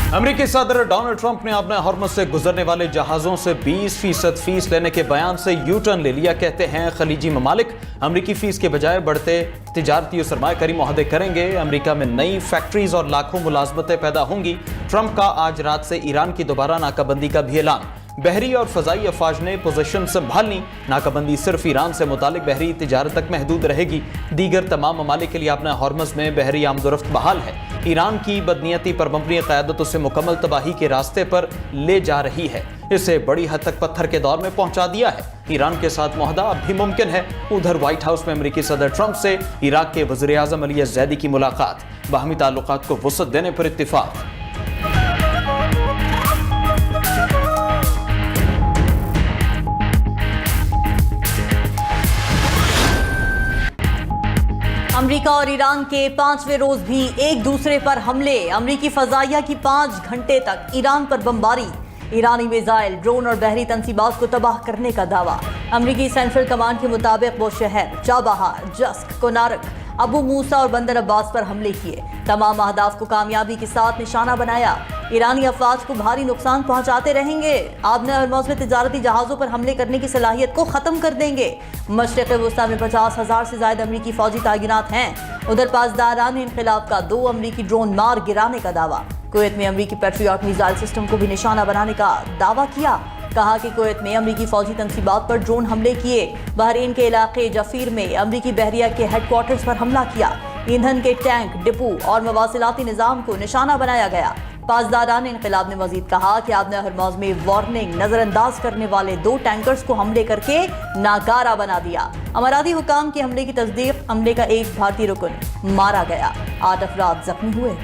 अमरीकी सदर Donald Trump ने अपने हॉर्मज़ से गुजरने वाले जहाज़ों से 20% फीस लेने के बयान से यू टर्न ले लिया। कहते हैं खलीजी ममालिक अमरीकी फीस के बजाय बढ़ते तिजारती और सरमायाकारी मुआहदे करेंगे। अमरीका में नई फैक्ट्रीज और लाखों मुलाजमतें पैदा होंगी। ट्रंप का आज रात से ईरान की दोबारा नाकाबंदी का भी ऐलान। बहरी और फजाई अफवाज ने पोजीशन संभालनी। नाकाबंदी सिर्फ ईरान से मुतालिक बहरी तिजारत तक महदूद रहेगी। दीगर तमाम ममालिक के लिए अपने हॉर्मज़ में बहरी आमदोरफ्त बहाल है। ईरान की बदनीयती पर मबनी क़यादत उसे मुकम्मल तबाही के रास्ते पर ले जा रही है। इसे बड़ी हद तक पत्थर के दौर में पहुंचा दिया है। ईरान के साथ मुआहदा अब भी मुमकिन है। उधर व्हाइट हाउस में अमरीकी सदर ट्रंप से इराक के वज़ीर आज़म अली ज़ैदी की मुलाकात। बाहमी ताल्लुकात को वुसअत देने पर इत्तिफाक। अमरीका और ईरान के 5वें रोज भी एक दूसरे पर हमले। अमरीकी फजाइया की 5 घंटे तक ईरान पर बमबारी। ईरानी मिसाइल, ड्रोन और बहरी तंसीबात को तबाह करने का दावा। अमरीकी सेंट्रल कमांड के मुताबिक वो शहर चाबहार, जस्क, कोनारक, अबू मूसा और बंदर अब्बास पर हमले किए। तमाम अहदाफ को कामयाबी के साथ निशाना बनाया। ईरानी अफवाज को भारी नुकसान पहुंचाते रहेंगे। आबना हॉर्मज़ में तिजारती जहाज़ों पर हमले करने की सलाहियत को ख़त्म कर देंगे। मशरिक़ वस्ता में 50,000 से ज़्यादा अमरीकी फ़ौजी तैनात हैं। उधर पासदारान इनक़िलाब का 2 अमरीकी ड्रोन मार गिराने का दावा। कुवैत में अमरीकी पैट्रियट मिसाइल सिस्टम को भी निशाना बनाने का दावा किया। कहा कि कुवैत में अमरीकी फौजी तंसीबात पर ड्रोन हमले किए। बहरीन के इलाके जफीर में अमरीकी बहरिया के हेडक्वार्टर्स पर हमला किया। ईंधन के टैंक, डिपो और मवासिलाती निज़ाम को निशाना बनाया गया। पासदारान इनक़िलाब ने मजीद कहा कि आबना हॉर्मज़ में वार्निंग नज़रअंदाज करने वाले 2 टैंकर्स को हमले करके नाकारा बना दिया। अमाराती हुकाम के हमले की तस्दीक। हमले का एक भारतीय रुकन मारा गया। 8 अफराद जख्मी हुए।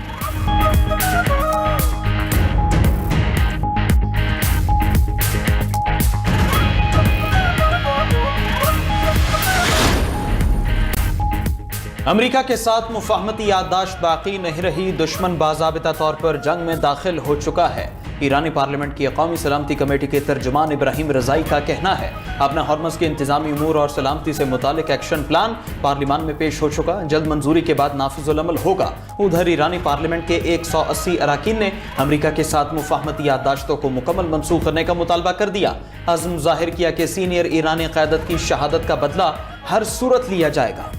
अमरीका के साथ मुफाहमती याददाश्त बाकी नहीं रही। दुश्मन बाज़ाबिता तौर पर जंग में दाखिल हो चुका है। ईरानी पार्लियामेंट की कौमी सलामती कमेटी के तर्जुमान इब्राहिम रज़ाई का कहना है अपना हॉर्मज़ के इंतजामी उमूर और सलामती से मुतालिक एक्शन प्लान पार्लियामान में पेश हो चुका। जल्द मंजूरी के बाद नाफिजुल अमल होगा। उधर ईरानी पार्लियामेंट के 180 अरकान ने अमरीका के साथ मुफाहमती याददाश्तों को मुकम्मल मनसूख करने का मुतालबा कर दिया। अज़्म ज़ाहिर किया कि सीनियर ईरानी क़यादत की शहादत का बदला हर सूरत लिया जाएगा।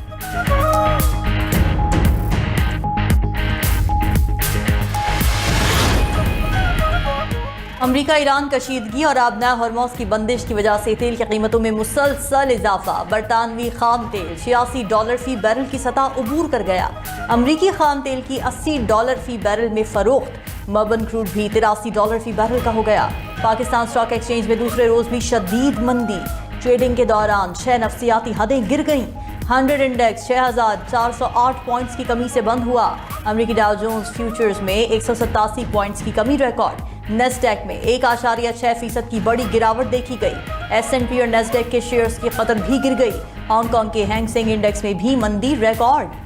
अमरीका ईरान कशीदगी और आबना हॉर्मज़ की बंदिश की वजह से तेल की कीमतों में मुसलसल इजाफा। बरतानवी खाम तेल $86 फी बैरल की सतह उबूर कर गया। अमरीकी खाम तेल की $80 फी बैरल में फरोख्त। मर्बन क्रूड भी $83 फी बैरल का हो गया। पाकिस्तान स्टॉक एक्सचेंज में दूसरे रोज भी शदीद मंदी। ट्रेडिंग के दौरान 6 नफ्सियाती हदें गिर गईं। 100 इंडेक्स 6,408 पॉइंट्स की कमी से बंद हुआ। अमरीकी डाउ जोन्स फ्यूचर्स में 187 पॉइंट्स की कमी रिकॉर्ड। नेस्डैक में 1.6% की बड़ी गिरावट देखी गई। S&P और नेस्डैक के शेयर्स की कदर भी गिर गई। हांगकांग के हैंग सेंग इंडेक्स में भी मंदी रिकॉर्ड।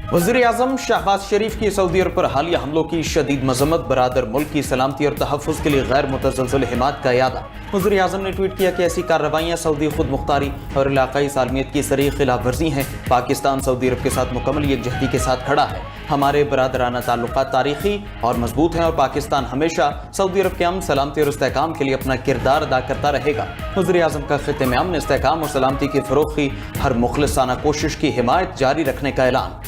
वज़ीर आज़म शहबाज शरीफ की सऊदी अरब पर हालिया हमलों की शदीद मजम्मत। बरादर मुल्क की सलामती और तहफ़्फ़ुज़ के लिए गैर मुतज़लज़ल हिमायत का यादा। वज़ीर आज़म ने ट्वीट किया कि ऐसी कार्रवाइयाँ सऊदी खुद मुख्तारी और इलाक़ाई सालमियत की सरीह खिलाफ वर्जी हैं। पाकिस्तान सऊदी अरब के साथ मुकम्मल यकजहती के साथ खड़ा है। हमारे बरादराना ताल्लुक़ात तारीख़ी और मजबूत हैं और पाकिस्तान हमेशा सऊदी अरब के अमन, सलामती और इस्तेहकाम के लिए अपना किरदार अदा करता रहेगा। वज़ीर आज़म का ख़ित्ते में अमन, इस्तेहकाम और सलामती की फ़रोग़ की हर मुख़लिसाना कोशिश की हिमायत जारी रखने का ऐलान।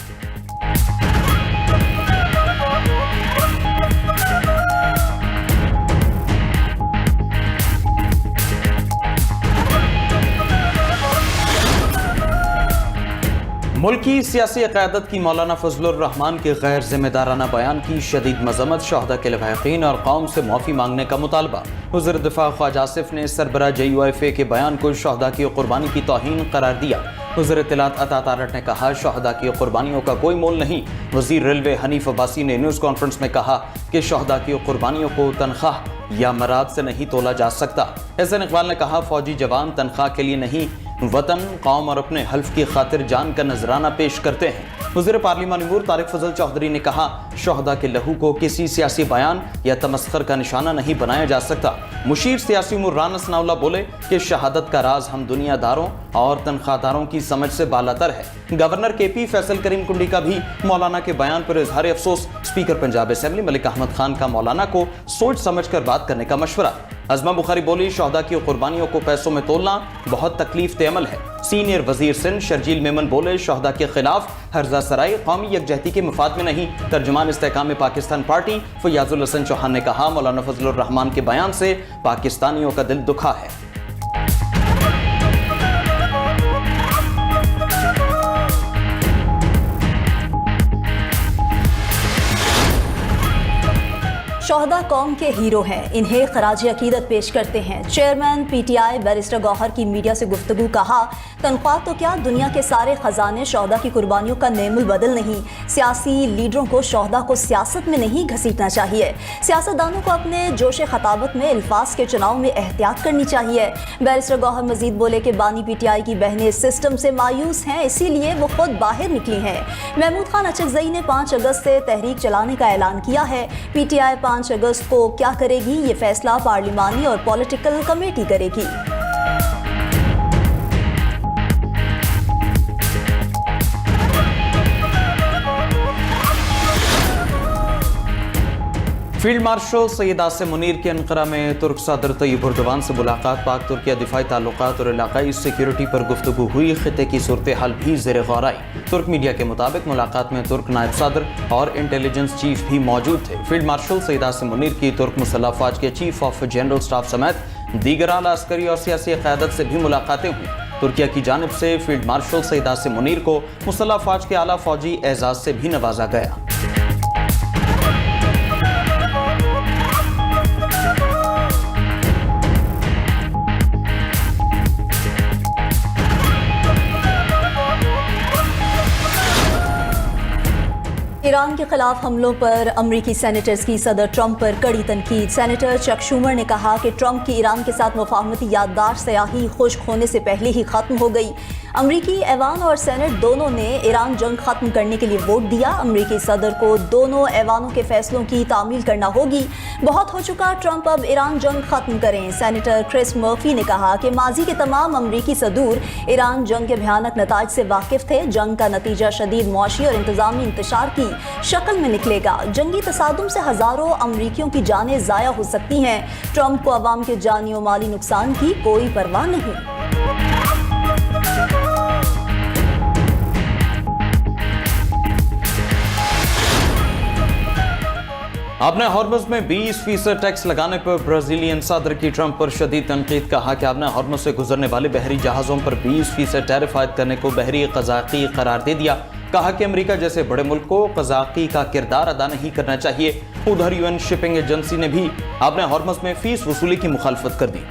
मुल्की सियासी क़यादत की मौलाना फजलुर रहमान के गैर जिम्मेदाराना बयान की शदीद मजम्मत। शहदा के लवाहिकीन और कौम से माफ़ी मांगने का मुतालबा। वज़ीर दिफा ख्वाजा आसिफ ने सरबरा JUIFA के बयान को शहदा की कुर्बानी की तौहीन करार दिया। वज़ीर इत्तलात अता तारट ने कहा शहदा की कुर्बानियों का कोई मोल नहीं। वज़ीर रेलवे हनीफ अब्बासी ने न्यूज़ कॉन्फ्रेंस में कहा कि शहदा की कुर्बानियों को तनख्वाह या मराद से नहीं तोला जा सकता। एहसन इकबाल ने कहा फौजी जवान तनख्वाह के लिए नहीं वतन, कौम और अपने हल्फ की खातिर जान का नजराना पेश करते हैं। वज़ीर पार्लिमानी अमूर तारिक फजल चौधरी ने कहा, शहदा के लहू को किसी सियासी बयान या तमस्खर का निशाना नहीं बनाया जा सकता। मुशीर सियासी उमूर राना सनाउल्लाह बोले कि शहादत का राज हम दुनियादारों और तनख्वाहदारों की समझ से बालातर है। गवर्नर KP फैसल करीम कुंडी का भी मौलाना के बयान पर इजहार अफसोस। स्पीकर पंजाब असेंबली मलिक अहमद खान का मौलाना को सोच समझ कर बात करने का मशवरा। अज़मा बुखारी बोली, शहदा की कुर्बानियों को पैसों में तोलना बहुत तकलीफ दे अमल है। सीनियर वजीर सिंध शर्जील मेमन बोले, शहदा के खिलाफ हर्जा सराई कौमी यकजहती के मफाद में नहीं। तर्जुमान इस्तेहकाम पाकिस्तान पार्टी फयाजुल हसन चौहान ने कहा, मौलाना फजलुर रहमान के बयान से पाकिस्तानियों का दिल दुखा है। शहदा कौम के हीरो हैं, इन्हें खराज अकीदत पेश करते हैं। चेयरमैन PTI बैरिस्टर गौहर की मीडिया से गुफ्तगू। कहा, तनख्वाह तो क्या, दुनिया के सारे खजाने शहदा की कुर्बानियों का नेमुल बदल नहीं। सियासी लीडरों को शहदा को सियासत में नहीं घसीटना चाहिए। सियासतदानों को अपने जोश खताबत में अल्फाज के चुनाव में एहतियात करनी चाहिए। बैरिस्टर गौहर मजीद बोले कि बानी PTI की बहनें सिस्टम से मायूस हैं, इसीलिए वो खुद बाहर निकली हैं। महमूद खान अचकजई ने 5 अगस्त से तहरीक चलाने का ऐलान किया है। PTI 5 अगस्त को क्या करेगी, ये फैसला पार्लिमानी और पॉलिटिकल कमेटी करेगी। फील्ड मार्शल सैयद आसिम मुनीर की अनकरा में तुर्क सदर तैयब एर्दोगान से मुलाकात। पाक तुर्किया दिफाई ताल्लुकात और इलाकाई सिक्योरिटी पर गुफ्तगू हुई। खिते की सूरत हाल भी ज़ेर गौर आई। तुर्क मीडिया के मुताबिक मुलाकात में तुर्क नायब सदर और इंटेलिजेंस चीफ भी मौजूद थे। फील्ड मार्शल सैयद आसिम मुनीर की तुर्क मुसल्लह अफवाज के चीफ ऑफ जनरल स्टाफ समेत दीगर आला अस्करी और सियासी क़यादत से भी मुलाकातें हुई। तुर्किया की जानिब से फील्ड मार्शल सैयद आसिम मुनीर को मुसल्लह अफवाज के आला फौजी एजाज से भी नवाजा गया। ईरान के खिलाफ हमलों पर अमरीकी सेनेटर्स की सदर ट्रंप पर कड़ी तनकीद। सेनेटर चक शूमर ने कहा कि ट्रंप की ईरान के साथ मुफाहमती याददाश्त स्याही खुश्क होने से पहले ही खत्म हो गई। अमरीकी ऐवान और सेनेट दोनों ने ईरान जंग खत्म करने के लिए वोट दिया। अमरीकी सदर को दोनों ऐवानों के फैसलों की तामील करना होगी। बहुत हो चुका, ट्रंप अब ईरान जंग खत्म करें। सेनेटर क्रिस मर्फी ने कहा कि माजी के तमाम अमरीकी सदूर ईरान जंग के भयानक नताज से वाकिफ थे। जंग का नतीजा शदीद मुआशी और इंतजामी इंतशार की शक्ल में निकलेगा। जंगी तसादुम से हजारों अमरीकियों की जानें ज़ाया हो सकती हैं। ट्रंप को अवाम के जानी और माली नुकसान की कोई परवाह नहीं। आपने हॉर्मज़ में 20% टैक्स लगाने पर ब्राजीलियन सदर की ट्रंप पर शदीद तनकीद। कहा कि आपने हॉर्मज़ से गुजरने वाले बहरी जहाज़ों पर 20% टैरिफ आयद करने को बहरी क़ज़ाक़ी करार दे दिया। कहा कि अमेरिका जैसे बड़े मुल्क को क़ज़ाक़ी का किरदार अदा नहीं करना चाहिए। उधर UN शिपिंग एजेंसी ने भी आपने हॉर्मज़ में फीस वसूली की मुखालफत कर दी।